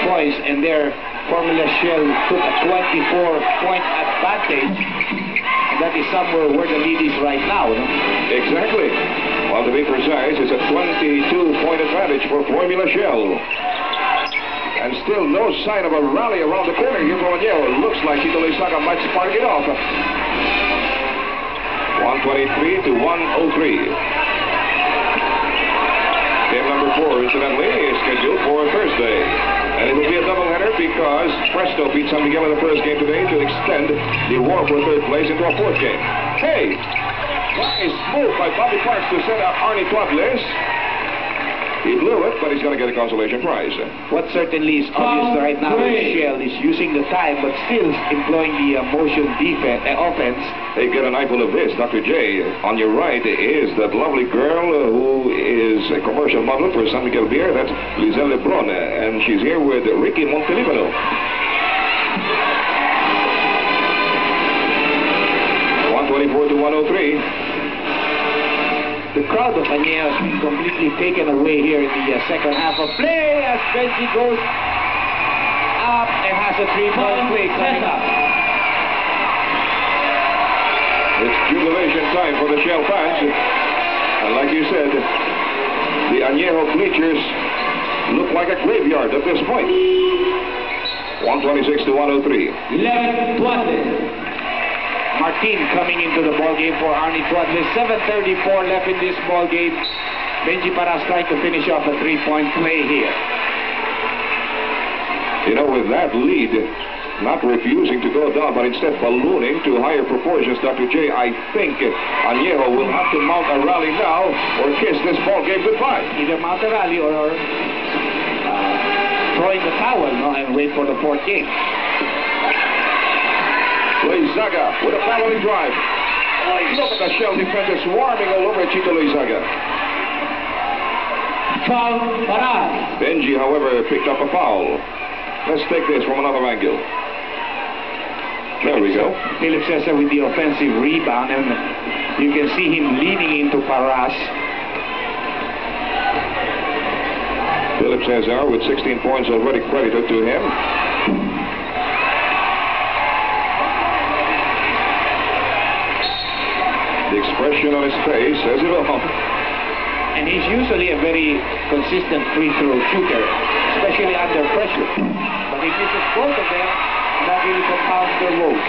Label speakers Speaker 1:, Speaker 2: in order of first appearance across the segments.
Speaker 1: points, and their Formula Shell took a 24-point advantage. And that is somewhere where the lead is right now, no?
Speaker 2: Exactly. Well, to be precise, it's a 22-point advantage for Formula Shell. And still no sign of a rally around the corner here for Anejo. Looks like Chito Loizaga might spark it off. 123 to 103. Game number 4, incidentally, is scheduled for Thursday. And it will be a doubleheader because Presto beat San Miguel in the first game today to extend the war for third place into a fourth game. Hey! Nice move by Bobby Parks to set up Arnie Tuatles. He blew it, but he's going to get a consolation prize.
Speaker 1: What certainly is obvious right now is Shell is using the time, but still employing the motion defense, offense.
Speaker 2: Hey, get an eyeful of this, Dr. J. On your right is that lovely girl who is a commercial model for San Miguel Beer. That's Lizelle Lebron, and she's here with Ricky Montelibano. 124 to 103.
Speaker 1: The crowd of Anejo has been completely taken away here in the second half of play as Benji goes up and has a 3-point play coming up.
Speaker 2: It's jubilation time for the Shell fans. And like you said, the Anejo bleachers look like a graveyard at this point. 126 to 103.
Speaker 1: 11 Tuatles. Martin coming into the ball game for Arnie Tuatles. 7:34 left in this ball game. Benji Paras trying to finish off a 3-point play here.
Speaker 2: You know, with that lead, not refusing to go down, but instead ballooning to higher proportions, Dr. J, I think Anejo will have to mount a rally now or kiss this ball game goodbye.
Speaker 1: Either mount a rally or throwing the towel, no, and wait for the fourth game.
Speaker 2: Loizaga with a fouling drive. Look at the Shell defense swarming all over Chito Loizaga.
Speaker 1: Foul, Paras.
Speaker 2: Benji, however, picked up a foul. Let's take this from another angle. There we go.
Speaker 1: Philip Cesar with the offensive rebound, and you can see him leaning into Paras.
Speaker 2: Philip Cesar with 16 points already credited to him. The expression on his face says it all.
Speaker 1: And he's usually a very consistent free throw shooter, especially under pressure. But he misses both of them, and that really compounds their woes.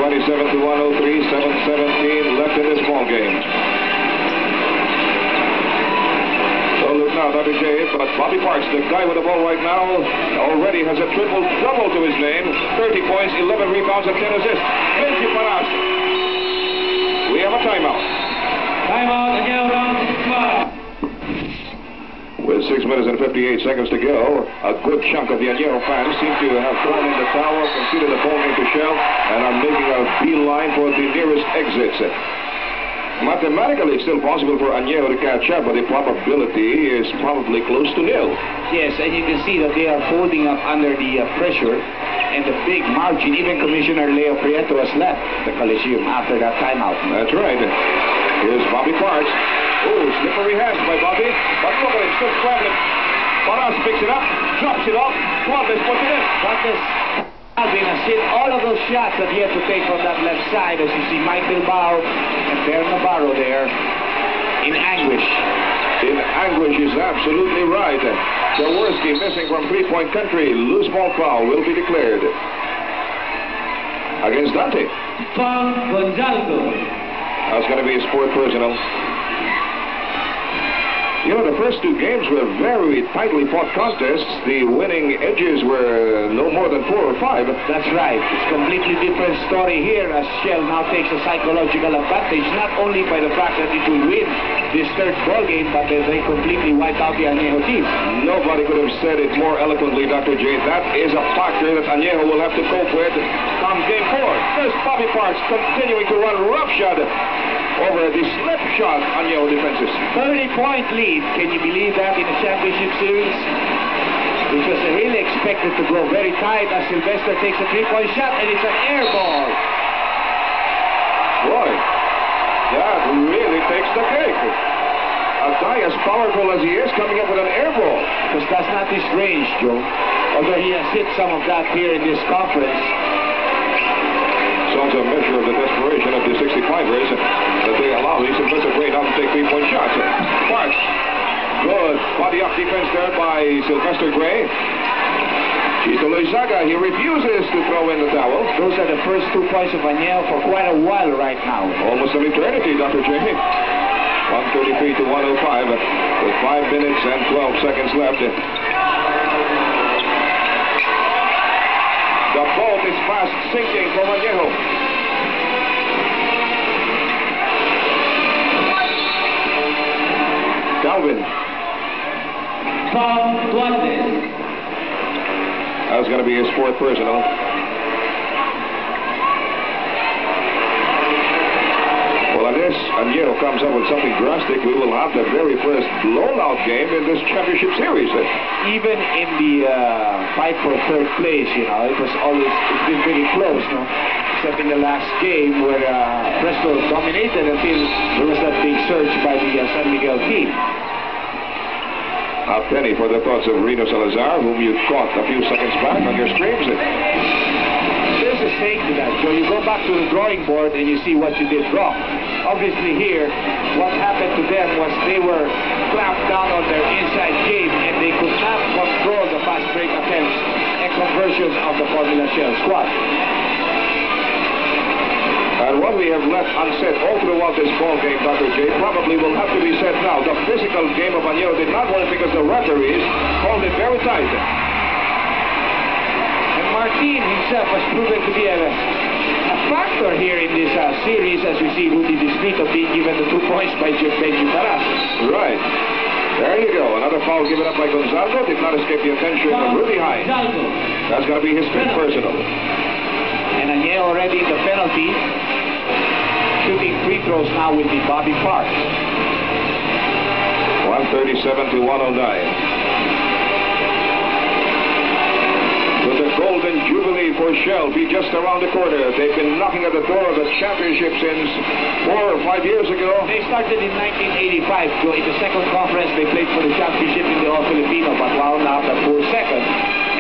Speaker 2: 127 to 103, 7:17 left in this ball game. So look now, Dr. J, but Bobby Parks, the guy with the ball right now, already has a triple-double to his name. 30 points, 11 rebounds, and 10 assists. Benji Paras. We have a timeout.
Speaker 1: Timeout, Anejo Rum.
Speaker 2: With 6 minutes and 58 seconds to go, a good chunk of the Anejo fans seem to have thrown in the towel, conceded the ball game to Shell, and are making a beeline for the nearest exits. Mathematically, it's still possible for Anejo to catch up, but the probability is probably close to nil.
Speaker 1: Yes, and you can see that they are folding up under the pressure and the big margin. Even Commissioner Leo Prieto has left the Coliseum after that timeout.
Speaker 2: That's right. Here's Bobby Parks. Oh, slippery hands by Bobby. But look at him, still scrambling. Paras picks it up, drops it off. Tuatles puts it in.
Speaker 1: Tuatles Alvin has hit all of those shots that he had to take from that left side. As you see Michael Bao and Bear Navarro there in anguish.
Speaker 2: In anguish is absolutely right. Jaworski missing from three-point country. Loose ball foul will be declared against Dante.
Speaker 1: Foul Gonzalez.
Speaker 2: That's going to be a sport personal. You know, the first two games were very tightly fought contests. The winning edges were no more than 4 or 5.
Speaker 1: That's right. It's a completely different story here as Shell now takes a psychological advantage, not only by the fact that it will win this third ball game, but that they completely wipe out the Anejo team.
Speaker 2: Nobody could have said it more eloquently, Dr. J. That is a factor that Anejo will have to cope with come game 4. First, Bobby Parks continuing to run roughshod over the slip shot Anejo defenses.
Speaker 1: 30-point lead. Can you believe that in a championship series? Which was really expected to go very tight as Sylvester takes a 3-point shot, and it's an air ball.
Speaker 2: Boy, that really takes the cake. A guy as powerful as he is coming up with an air ball.
Speaker 1: Because that's not his range, Joe. Although he has hit some of that here in this conference.
Speaker 2: Sounds a measure of the desperation of the 65ers that they allow these impressive Gray now to take 3-point shots. Parks. Good body up defense there by Sylvester Gray. Chito Loizaga, he refuses to throw in the towel.
Speaker 1: Those are the first 2 points of Anejo for quite a while right now.
Speaker 2: Almost an eternity, Dr. J. 133 to 105 with 5 minutes and 12 seconds left. The boat is fast sinking from Anejo. Calvin.
Speaker 1: Tom Duarte.
Speaker 2: That was going to be his 4th personal. Well, unless Anejo comes up with something drastic, we will have the very first blown-out game in this championship series.
Speaker 1: Even in the fight for 3rd place, you know, it's been pretty close, no? Except in the last game where Presto dominated until there was that big surge by the San Miguel team.
Speaker 2: A penny for the thoughts of Reno Salazar, whom you caught a few seconds back on your streams.
Speaker 1: There's a saying to that, Joe. You go back to the drawing board and you see what you did wrong. Obviously here, what happened to them was they were clamped down on their inside game and they could not control the fast break attempts and conversions of the Formula Shell squad.
Speaker 2: And what we have left unsaid all throughout this ball game, Dr. J, probably will have to be said now. The physical game of Anejo did not work because the referees called it very tight.
Speaker 1: And Martin himself was proven to be a factor here in this series, as we see Rudy Distrito being given the 2 points by Benji Taras.
Speaker 2: Right. There you go. Another foul given up by Gonzalo. Did not escape the attention of Rudy Hine. That's going to be his 5th personal.
Speaker 1: And Anejo already in the penalty. Shooting free throws now with the Bobby Parks.
Speaker 2: 137 to 109. Will the golden jubilee for Shell be just around the corner? They've been knocking at the door of the championship since 4 or 5 years ago.
Speaker 1: They started in 1985. So in the second conference, they played for the championship in the All-Filipino, but wound up at 4-2nd.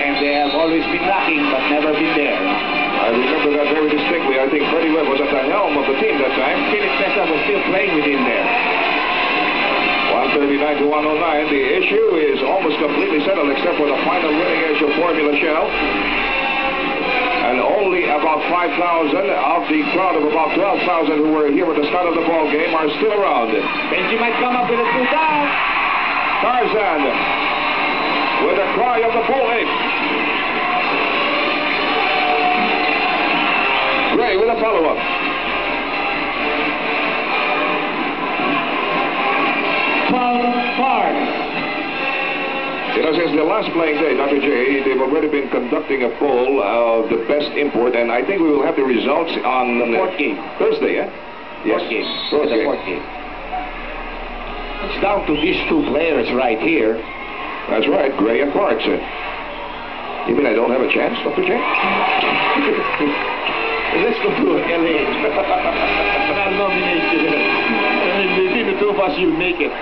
Speaker 1: And they have always been knocking, but never been there.
Speaker 2: I remember that very distinctly. I think Freddie Webb was at the helm of the team that time.
Speaker 1: Philip Tessa was still playing with him there.
Speaker 2: 139 to 109. The issue is almost completely settled except for the final winning edge of Formula Shell. And only about 5,000 of the crowd of about 12,000 who were here at the start of the ball game are still around.
Speaker 1: Benji might come up with a 2 down.
Speaker 2: Tarzan with a cry of the bull ape. Gray with a follow-up. You know, since the last playing day, Dr. J, they've already been conducting a poll of the best import, and I think we will have the results on
Speaker 1: the 4th game.
Speaker 2: Thursday, eh? Yes.
Speaker 1: 4th game.
Speaker 2: Fourth
Speaker 1: the
Speaker 2: game.
Speaker 1: 4th game. It's down to these 2 players right here.
Speaker 2: That's right, Gray and Parks. You mean I don't have a chance, Dr. J?
Speaker 1: Let's go to LA. Final nomination. Between the 2 of us, you'll make it.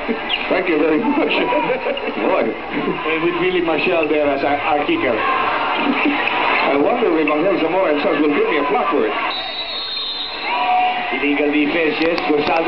Speaker 2: Thank you very much. Boy.
Speaker 1: And with Billy Marshall there as our kicker.
Speaker 2: I wonder if Angel Zamora and Sons will give me a flop for it.
Speaker 1: Illegal defense, yes. Gonzalo